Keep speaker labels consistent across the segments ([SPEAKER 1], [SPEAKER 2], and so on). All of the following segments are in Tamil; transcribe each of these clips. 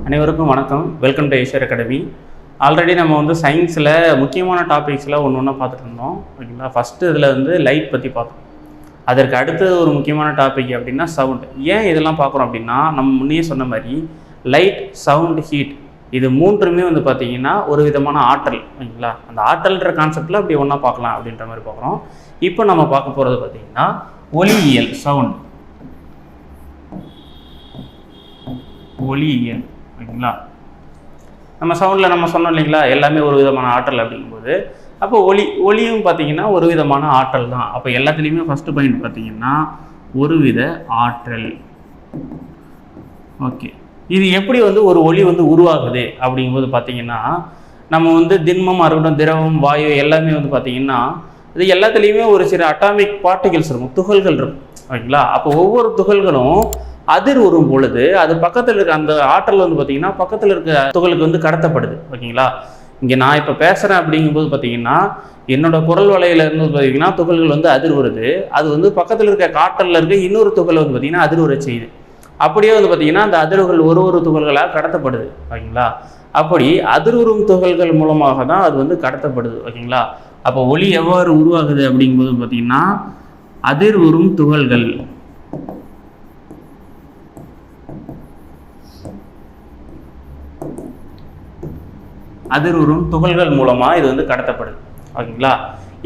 [SPEAKER 1] அனைவருக்கும் வணக்கம். Welcome to Eicher academy. Already நம்ம வந்து சயின்ஸில் முக்கியமான டாபிக்ஸில் ஒன்று ஒன்றா பார்த்துட்டு இருந்தோம். ஓகேங்களா? ஃபஸ்ட்டு இதில் வந்து லைட் பற்றி பார்த்தோம். அதற்கு அடுத்து ஒரு முக்கியமான டாபிக் அப்படின்னா சவுண்ட். ஏன் இதெல்லாம் பார்க்குறோம் அப்படின்னா, நம்ம முன்னே சொன்ன மாதிரி லைட், சவுண்ட், ஹீட் இது மூன்றுமே வந்து பார்த்திங்கன்னா ஒரு விதமான ஆற்றல். ஓகேங்களா? அந்த ஆற்றல்ன்ற கான்செப்டில் அப்படி ஒன்றா பார்க்கலாம் அப்படின்ற மாதிரி பார்க்குறோம். இப்போ நம்ம பார்க்க போகிறது பார்த்திங்கன்னா ஒலியியல், சவுண்ட், ஒலியியல். ஓகேங்களா? நம்ம சவுண்டில் நம்ம சொன்னோம் இல்லைங்களா, எல்லாமே ஒரு விதமான ஆற்றல் அப்படிங்கும்போது, அப்போ ஒலியும் பார்த்திங்கன்னா ஒரு விதமான ஆற்றல் தான். அப்போ எல்லாத்துலேயுமே ஃபஸ்ட்டு பாயிண்ட் பார்த்திங்கன்னா ஒரு வித ஆற்றல். ஓகே, இது எப்படி வந்து ஒரு ஒலி வந்து உருவாகுது அப்படிங்கும்போது பார்த்திங்கன்னா, நம்ம வந்து திண்மமாக இருக்கட்டும், திரவம், வாயு எல்லாமே வந்து பார்த்திங்கன்னா இது எல்லாத்துலேயுமே ஒரு சில அட்டாமிக் பார்ட்டிகல்ஸ் இருக்கும், துகள்கள் இருக்கும். ஓகேங்களா? அப்போ ஒவ்வொரு துகள்களும் அதிர் வரும் பொழுது அது பக்கத்தில் இருக்க அந்த ஆற்றல் வந்து பார்த்திங்கன்னா பக்கத்தில் இருக்க துகளுக்கு வந்து கடத்தப்படுது. ஓகேங்களா? இங்கே நான் இப்போ பேசுகிறேன் அப்படிங்கும்போது பார்த்திங்கன்னா என்னோட குரல் வலையில இருந்து பார்த்திங்கன்னா துகள்கள் வந்து அதிர் வருது. அது வந்து பக்கத்தில் இருக்க காற்றலில் இருக்க இன்னொரு துகள் வந்து பார்த்திங்கன்னா அதிர் வர செய்யுது. அப்படியே வந்து பார்த்திங்கன்னா அந்த அதிர்வுகள் ஒரு துகள்களாக கடத்தப்படுது. ஓகேங்களா? அப்படி அதிர்வுறும் துகள்கள் மூலமாக தான் அது வந்து கடத்தப்படுது. ஓகேங்களா? அப்போ ஒலி எவ்வாறு உருவாகுது அப்படிங்கும்போது பார்த்திங்கன்னா அதிர்வுறும் துகள்கள், அதிர்வுறும் துகள்கள் மூலமாக இது வந்து கடத்தப்படுது. ஓகேங்களா?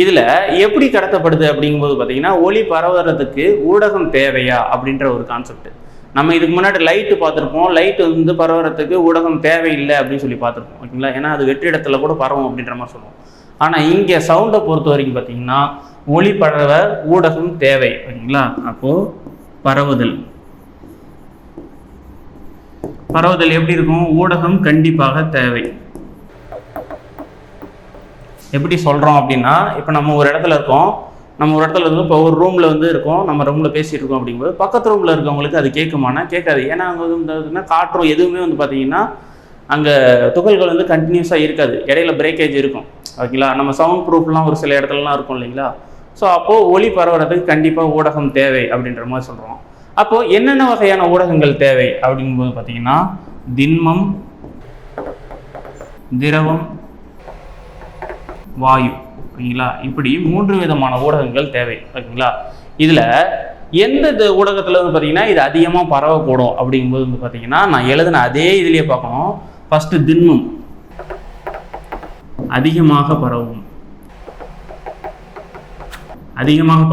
[SPEAKER 1] இதில் எப்படி கடத்தப்படுது அப்படிங்கும்போது பார்த்தீங்கன்னா ஒலி பரவுறதுக்கு ஊடகம் தேவையா அப்படின்ற ஒரு கான்செப்ட். நம்ம இதுக்கு முன்னாடி லைட்டு பார்த்துருப்போம். லைட்டு வந்து பரவுறதுக்கு ஊடகம் தேவையில்லை அப்படின்னு சொல்லி பார்த்துருப்போம். ஓகேங்களா? ஏன்னா அது வெற்றிடத்தில் கூட பரவும் அப்படின்ற மாதிரி சொல்லுவோம். ஆனால் இங்கே சவுண்டை பொறுத்த வரைக்கும் பார்த்தீங்கன்னா ஒலி பரவ ஊடகம் தேவை. ஓகேங்களா? அப்போது பரவுதல் எப்படி இருக்கும்? ஊடகம் கண்டிப்பாக தேவை. எப்படி சொல்கிறோம் அப்படின்னா, இப்போ நம்ம ஒரு இடத்துல இருக்கோம், நம்ம ஒரு இடத்துல இருந்து இப்போ ஒரு ரூமில் வந்து இருக்கோம், நம்ம ரூமில் பேசிகிட்டு இருக்கோம் அப்படிங்கும்போது பக்கத்து ரூமில் இருக்கவங்களுக்கு அது கேட்குமானா கேட்காது. ஏன்னா அங்கே வந்து காற்றும் எதுவுமே வந்து பார்த்திங்கன்னா அங்கே துகள்கள் வந்து கண்டினியூஸாக இருக்காது, இடையில பிரேக்கேஜ் இருக்கும். ஓகேங்களா? நம்ம சவுண்ட் ப்ரூஃப்லாம் ஒரு சில இடத்துலலாம் இருக்கும் இல்லைங்களா? ஸோ அப்போது ஒலி பரவுறதுக்கு கண்டிப்பாக ஊடகம் தேவை அப்படின்ற மாதிரி சொல்கிறோம். அப்போது என்னென்ன வகையான ஊடகங்கள் தேவை அப்படிங்கும்போது பார்த்திங்கன்னா திண்மம், திரவம், வாயு. ஓகேங்களா? இப்படி 3 விதமான ஊடகங்கள் தேவை. ஓகேங்களா? இதில் எந்த ஊடகத்தில் வந்து பார்த்திங்கன்னா இது அதிகமாக பரவக்கூடும் அப்படிங்கும்போது வந்து பார்த்திங்கன்னா நான் எழுதின அதே இதுலேயே பார்க்கணும். ஃபஸ்ட்டு திண்மம் அதிகமாக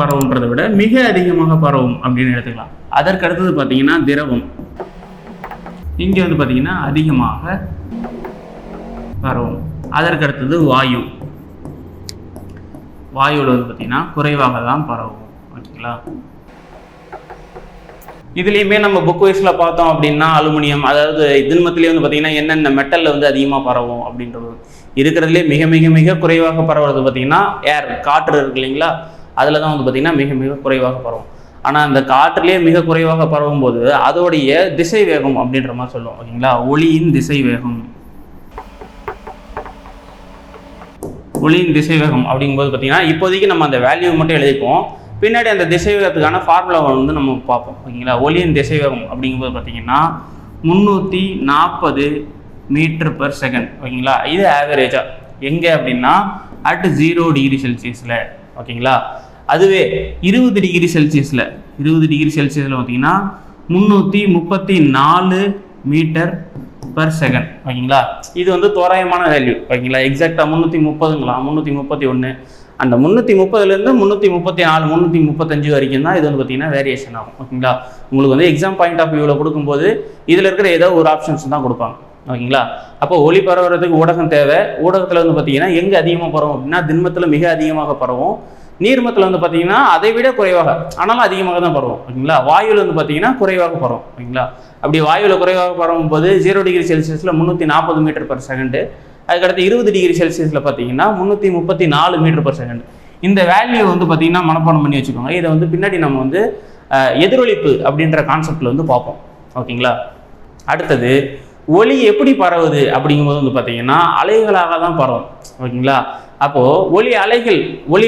[SPEAKER 1] பரவுன்றதை விட மிக அதிகமாக பரவும் அப்படின்னு எடுத்துக்கலாம். அதற்கு அடுத்தது பார்த்திங்கன்னா திரவம். இங்கே வந்து பார்த்திங்கன்னா அதிகமாக பரவும். அதற்கு அடுத்தது வாயுவில் வந்து பார்த்திங்கன்னா குறைவாக தான் பரவும். ஓகேங்களா? இதுலேயுமே நம்ம புக் வைஸில் பார்த்தோம் அப்படின்னா அலுமினியம், அதாவது திண்மத்திலே வந்து பார்த்திங்கன்னா என்னென்ன மெட்டலில் வந்து அதிகமாக பரவும் அப்படின்றது இருக்கிறதுலே மிக மிக மிக குறைவாக பரவுறது பார்த்திங்கன்னா ஏர், காற்று இருக்கு இல்லைங்களா? அதில் தான் வந்து பார்த்திங்கன்னா மிக மிக குறைவாக பரவும். ஆனால் அந்த காற்றுலேயே மிக குறைவாக பரவும் போது அதோடைய திசை வேகம் அப்படின்ற மாதிரி சொல்லுவோம். ஓகேங்களா? ஒளியின் திசை வேகம் அப்படிங்கும்போது பார்த்தீங்கன்னா இப்போதைக்கு நம்ம அந்த வேல்யூ மட்டும் எழுதிப்போம். பின்னாடி அந்த திசைவேகத்துக்கான ஃபார்முலாவை வந்து நம்ம பார்ப்போம். ஓகேங்களா? ஒலியின் திசைவேகம் அப்படிங்கும்போது பார்த்தீங்கன்னா 340 மீட்டர்/செகண்ட். ஓகேங்களா? இது ஆவரேஜாக எங்கே அப்படின்னா அட் 0 டிகிரி செல்சியஸில். ஓகேங்களா? அதுவே 20 டிகிரி செல்சியஸில் பார்த்தீங்கன்னா 334 மீட்டர்/செகண்ட். ஓகேங்களா? இது வந்து தோராயமான வேல்யூ. ஓகேங்களா? எக்ஸாக்டாக 330ங்களாம், 331. அந்த 330லேருந்து 334, 335 வரைக்கும் தான் இது வந்து பார்த்திங்கன்னா வேரியேஷன் ஆகும். ஓகேங்களா? உங்களுக்கு வந்து எக்ஸாம் பாயிண்ட் ஆஃப் வியூவில் கொடுக்கும்போது இதில் இருக்கிற ஏதோ ஒரு ஆப்ஷன்ஸ் தான் கொடுப்பாங்க. ஓகேங்களா? அப்போ ஒலி பரவுறதுக்கு ஊடகம் தேவை. ஊடகத்தில் வந்து பார்த்திங்கன்னா எங்கே அதிகமாக பரவும் அப்படின்னா திண்மத்தில் மிக அதிகமாக பரவும். நீர்மத்தில் வந்து பார்த்திங்கன்னா அதை விட குறைவாக, ஆனாலும் அதிகமாக தான் பரவும். ஓகேங்களா? வாயுவில் வந்து பார்த்திங்கன்னா குறைவாக பரவும். ஓகேங்களா? அப்படி வாயுவில் குறைவாக பரவும் போது 0 டிகிரி செல்சியஸில் 340 மீட்டர்/செகண்டு. அதுக்கடுத்து 20 டிகிரி செல்சியஸில் பார்த்தீங்கன்னா 334 மீட்டர்/செகண்ட். இந்த வேல்யூ வந்து பார்த்திங்கன்னா மனப்பாடம் பண்ணி வச்சுக்கோங்க. இதை வந்து பின்னாடி நம்ம வந்து எதிரொலிப்பு அப்படின்ற கான்செப்டில் வந்து பார்ப்போம். ஓகேங்களா? அடுத்தது ஒலி எப்படி பரவுது அப்படிங்கும்போது வந்து பார்த்திங்கன்னா அலைகளாக தான் பரவும். ஓகேங்களா? அப்போது ஒலி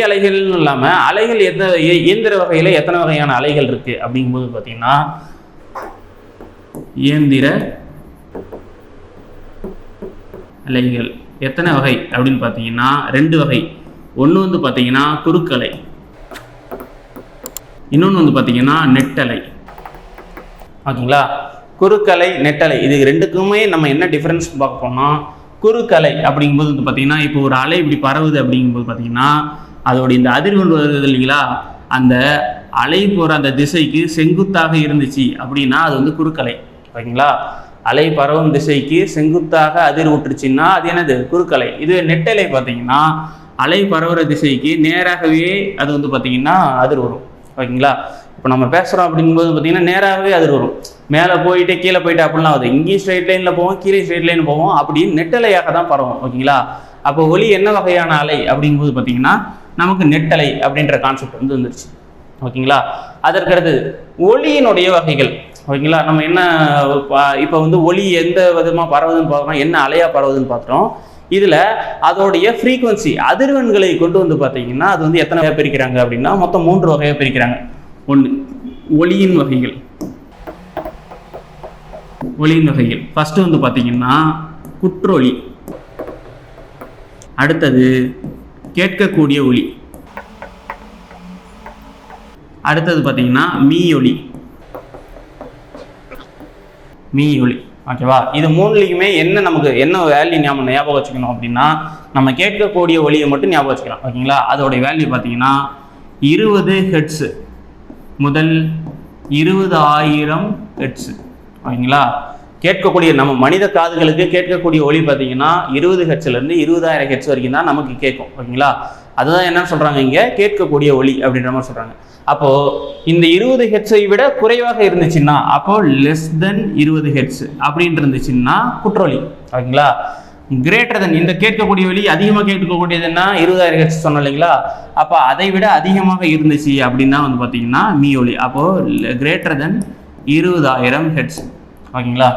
[SPEAKER 1] அலைகள்னு இல்லாமல் அலைகள் இயந்திர வகையில் எத்தனை வகையான அலைகள் இருக்குது அப்படிங்கும்போது பார்த்திங்கன்னா இயந்திர அலைகள் எத்தனை வகை அப்படின்னு பார்த்தீங்கன்னா 2 வகை. ஒன்று வந்து பார்த்தீங்கன்னா குறுக்கலை, இன்னொன்று வந்து பார்த்தீங்கன்னா நெட்டலை. ஓகேங்களா? குறுக்கலை, நெட்டலை இது ரெண்டுக்குமே நம்ம என்ன டிஃப்ரென்ஸ் பார்க்க போனால், குறுக்கலை அப்படிங்கும்போது வந்து பார்த்தீங்கன்னா இப்போ ஒரு அலை இப்படி பரவுது அப்படிங்கும்போது பார்த்தீங்கன்னா அதோடைய இந்த அதிர்வெண் வருது இல்லைங்களா, அந்த அலை போகிற அந்த திசைக்கு செங்குத்தாக இருந்துச்சு அப்படின்னா அது வந்து குறுக்கலை. ஓகேங்களா? அலை பரவும் திசைக்கு செங்குத்தாக அதிர் விட்டுருச்சுன்னா அது என்னது? குறுக்கலை. இது நெட்டலை பார்த்தீங்கன்னா அலை பரவுற திசைக்கு நேராகவே அது வந்து பார்த்தீங்கன்னா அதிர் வரும். ஓகேங்களா? இப்போ நம்ம பேசுகிறோம் அப்படிங்கும்போது பார்த்தீங்கன்னா நேராகவே அதிர் வரும். மேலே போயிட்டு கீழே போயிட்டு அப்படிலாம் ஆகுது. இங்கேயும் ஸ்ட்ரெயிட் லைனில் போவோம், கீழே ஸ்ட்ரெயிட் லைன் போவோம், அப்படி நெட்டலையாக தான் பரவும். ஓகேங்களா? அப்போ ஒலி என்ன வகையான அலை அப்படிங்கும்போது பார்த்தீங்கன்னா நமக்கு நெட்டலை அப்படின்ற கான்செப்ட் வந்து வந்துருச்சு. ஓகேங்களா? அதற்கடுத்து ஒலியினுடைய வகைகள். ஓகேங்களா? நம்ம என்ன இப்போ வந்து ஒலி எந்த விதமாக பரவுதுன்னு பார்க்குறோம், என்ன அலையாக பரவுதுன்னு பார்க்குறோம். இதில் அதோடைய ஃப்ரீக்குவன்சி அதிர்வெண்களை கொண்டு வந்து பார்த்தீங்கன்னா அது வந்து எத்தனை வகையாக பிரிக்கிறாங்க அப்படின்னா மொத்தம் 3 வகையாக பிரிக்கிறாங்க. ஒன்று ஒலியின் வகைகள். ஒலியின் வகைகள் ஃபர்ஸ்ட் வந்து பார்த்தீங்கன்னா குற்றொலி, அடுத்தது கேட்கக்கூடிய ஒலி, அடுத்தது பார்த்தீங்கன்னா மீயொலி. மீயொலி. ஓகேவா? இது 3லையுமே என்ன நமக்கு என்ன வேல்யூ ஞாபகம் வச்சுக்கணும் அப்படின்னா நம்ம கேட்கக்கூடிய ஒலியை மட்டும் ஞாபகம் வச்சுக்கலாம். ஓகேங்களா? அதோடைய வேல்யூ பார்த்தீங்கன்னா 20 ஹெர்ட்ஸ் முதல் 20,000 ஹெர்ட்ஸ். ஓகேங்களா? கேட்கக்கூடிய நம்ம மனித காதுகளுக்கு கேட்கக்கூடிய ஒலி பார்த்தீங்கன்னா 20 ஹெர்ட்ஸ்லேருந்து 20,000 ஹெர்ட்ஸ் வரைக்கும் தான் நமக்கு கேட்கும். ஓகேங்களா? அதுதான் என்ன சொல்கிறாங்க இங்கே கேட்கக்கூடிய ஒலி அப்படின்ற மாதிரி சொல்கிறாங்க. அப்போது இந்த 20 ஹெர்ட்ஸை விட குறைவாக இருந்துச்சுன்னா அப்போது லெஸ் தென் 20 ஹெர்ட்ஸ் அப்படின்னு இருந்துச்சுன்னா குற்றொலி. ஓகேங்களா? கிரேட்டர் தென் இந்த கேட்கக்கூடிய ஒலி அதிகமாக கேட்கக்கூடியதுன்னா 20,000 ஹெர்ட்ஸ் சொன்னோம் இல்லைங்களா, அப்போ அதை விட அதிகமாக இருந்துச்சு அப்படின்னா வந்து பார்த்தீங்கன்னா மீயொலி. அப்போது கிரேட்டர் தென் 20,000 ஹெர்ட்ஸ். ஓகேங்களா?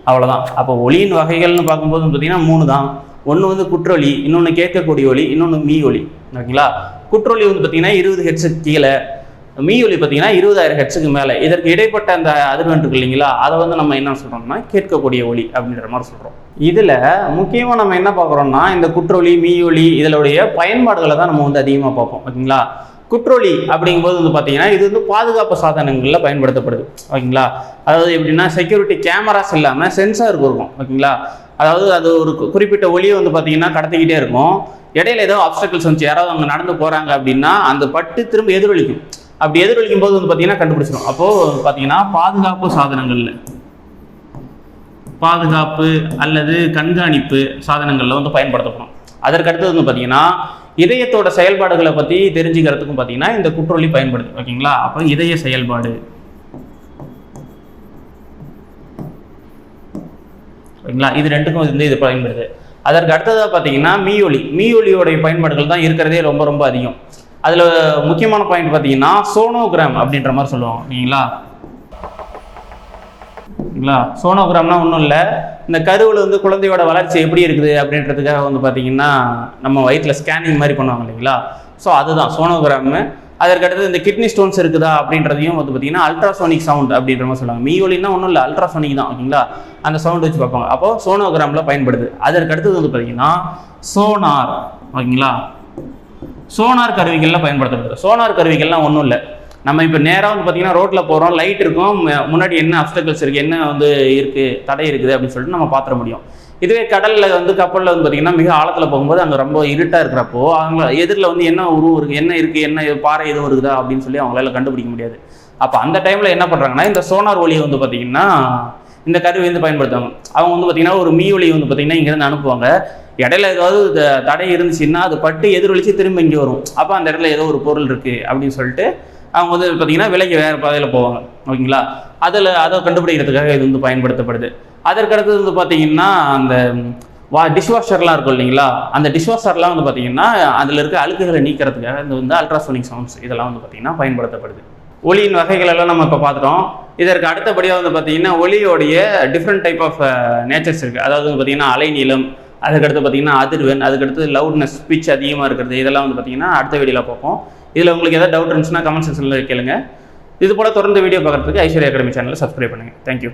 [SPEAKER 1] அவ்வளோதான். அப்போ ஒலியின் வகைகள்னு பார்க்கும்போது பார்த்தீங்கன்னா 3 தான். ஒன்று வந்து குற்றொலி, இன்னொன்று கேட்கக்கூடிய ஒலி, இன்னொன்று மீயொலி. ஓகேங்களா? குற்றொலி வந்து பார்த்தீங்கன்னா 20 ஹெர்ட்ஸுக்கு கீழே, மீயொலி பார்த்தீங்கன்னா 20,000 ஹெர்ட்ஸுக்கு மேலே. இதற்கு இடைப்பட்ட அந்த அதிர்வெண் இருக்கு இல்லைங்களா, அதை வந்து நம்ம என்ன சொல்கிறோம்னா கேட்கக்கூடிய ஒலி அப்படின்ற மாதிரி சொல்கிறோம். இதில் முக்கியமாக நம்ம என்ன பார்க்குறோம்னா இந்த குற்றொலி, மீயொலி இதனுடைய பயன்பாடுகளை தான் நம்ம வந்து அதிகமாக பார்ப்போம். ஓகேங்களா? குற்றொலி அப்படிங்கும்போது வந்து பார்த்தீங்கன்னா இது வந்து பாதுகாப்பு சாதனங்களில் பயன்படுத்தப்படுது. ஓகேங்களா? அதாவது எப்படின்னா செக்யூரிட்டி கேமராஸ் இல்லாமல் சென்சார் இருக்கும். ஓகேங்களா? அதாவது அது ஒரு குறிப்பிட்ட ஒலியை வந்து பார்த்தீங்கன்னா கடத்திக்கிட்டே இருக்கும். இடையில ஏதோ ஆப்ஸ்டக்கிள்ஸ் வந்துச்சு, யாராவது அவங்க நடந்து போகிறாங்க அப்படின்னா அந்த பட்டு திரும்ப எதிரொலிக்கும். அப்படி எதிரொலிக்கும் போது வந்து பார்த்தீங்கன்னா கண்டுபிடிச்சிடும். அப்போது பார்த்தீங்கன்னா பாதுகாப்பு சாதனங்களில், பாதுகாப்பு அல்லது கண்காணிப்பு சாதனங்களில் வந்து பயன்படுத்தப்படும். அதற்கடுத்தது வந்து பார்த்தீங்கன்னா இதயத்தோட செயல்பாடுகளை பற்றி தெரிஞ்சுக்கிறதுக்கும் பார்த்தீங்கன்னா இந்த குற்றொலி பயன்படுது. ஓகேங்களா? அப்போ இதய செயல்பாடு. ஓகேங்களா? இது ரெண்டுக்கும் வந்து இது பயன்படுது. அதற்கு அடுத்ததாக பார்த்தீங்கன்னா மீயொலி. மீயொலியோடைய பயன்பாடுகள் தான் இருக்கிறதே ரொம்ப ரொம்ப அதிகம். அதில் முக்கியமான பாயிண்ட் பார்த்தீங்கன்னா சோனோகிராம் அப்படின்ற மாதிரி சொல்லுவாங்க. ஓகேங்களா? சோனோகிராம்னா ஒன்றும் இல்லை, இந்த கருவில் வந்து குழந்தையோட வளர்ச்சி எப்படி இருக்குது அப்படின்றதுக்காக வந்து பார்த்தீங்கன்னா நம்ம வயிற்றில் ஸ்கேனிங் மாதிரி பண்ணுவாங்க இல்லைங்களா, ஸோ அதுதான் சோனோகிராமு. அதற்கடுத்து இந்த கிட்னி ஸ்டோன்ஸ் இருக்குதா அப்படின்றதையும் வந்து பார்த்தீங்கன்னா அல்ட்ராசோனிக் சவுண்ட் அப்படின்ற மாதிரி சொல்லுவாங்க. மீயொலின்னா ஒன்றும் இல்லை, அல்ட்ராசோனிக் தான். ஓகேங்களா? அந்த சவுண்ட் வச்சு பார்ப்பாங்க. அப்போது சோனோகிராமில் பயன்படுது. அதற்கடுத்தது வந்து பார்த்தீங்கன்னா சோனார். ஓகேங்களா? சோனார் கருவிகளில் பயன்படுத்தப்படுது. சோனார் கருவிகள்லாம் ஒன்றும் இல்லை, நம்ம இப்போ நேராக வந்து பார்த்தீங்கன்னா ரோட்டில் போகிறோம், லைட் இருக்கும், முன்னாடி என்ன அப்டக்கிள்ஸ் இருக்குது, என்ன வந்து இருக்குது, தடை இருக்குது அப்படின்னு சொல்லிட்டு நம்ம பார்த்துட முடியும். இதுவே கடலில் வந்து கப்பலில் வந்து பார்த்தீங்கன்னா மிக ஆழத்தில் போகும்போது அங்கே ரொம்ப இருட்டாக இருக்கிறப்போ அவங்க எதிரில் வந்து என்ன உருவம் இருக்குது, என்ன இருக்குது, என்ன பாறை எதுவும் இருக்குதா அப்படின்னு சொல்லி அவங்களால கண்டுபிடிக்க முடியாது. அப்போ அந்த டைமில் என்ன பண்ணுறாங்கன்னா இந்த சோனார் ஒலியை வந்து பார்த்தீங்கன்னா இந்த கருவி வந்து பயன்படுத்துவாங்க. அவங்க வந்து பார்த்தீங்கன்னா ஒரு மீயொலியை வந்து பார்த்தீங்கன்னா இங்கேருந்து அனுப்புவாங்க. இடையில ஏதாவது தடை இருந்துச்சுன்னா அது பட்டு எதிரொலிச்சு திரும்ப இங்கே வரும். அப்போ அந்த இடத்துல ஏதோ ஒரு பொருள் இருக்குது அப்படின்னு சொல்லிட்டு அவங்க வந்து பார்த்தீங்கன்னா விலைக்கு வேறு பாதையில் போவாங்க. ஓகேங்களா? அதை கண்டுபிடிக்கிறதுக்காக இது வந்து பயன்படுத்தப்படுது. அதற்கடுத்தது வந்து பார்த்தீங்கன்னா அந்த டிஷ்வாஷர்லாம் இருக்கும் இல்லைங்களா, அந்த டிஷ்வாஷர்லாம் வந்து பார்த்தீங்கன்னா அதில் இருக்க அழுக்குகளை நீக்கிறதுக்காக இந்த வந்து அல்ட்ராசோனிக் சவுண்ட்ஸ் இதெல்லாம் வந்து பார்த்தீங்கன்னா பயன்படுத்தப்படுது. ஒலியின் வகைகள் எல்லாம் நம்ம இப்போ பார்த்துட்டோம். இதற்கு அடுத்தபடியாக வந்து பார்த்தீங்கன்னா ஒலியோடைய டிஃப்ரெண்ட் டைப் ஆஃப் நேச்சர்ஸ் இருக்குது. அதாவது வந்து பார்த்தீங்கன்னா அலைநீளம், அதுக்கடுத்து பார்த்தீங்கன்னா அதிர்வெண், அதுக்கடுத்து லவுட்னஸ், பிச் அதிகமாக இருக்கிறது, இதெல்லாம் வந்து பார்த்தீங்கன்னா அடுத்த வீடியோவில் பார்ப்போம். இதில் உங்களுக்கு ஏதாவது டவுட் இருந்துச்சுன்னா கமெண்ட் செக்ஷனில் கேளுங்க. இது போல் தொடர்ந்து வீடியோ பார்க்குறதுக்கு ஐஸ்வர்யா அகாடமி சேனலை சப்ஸ்கிரைப் பண்ணுங்கள். தேங்க்யூ.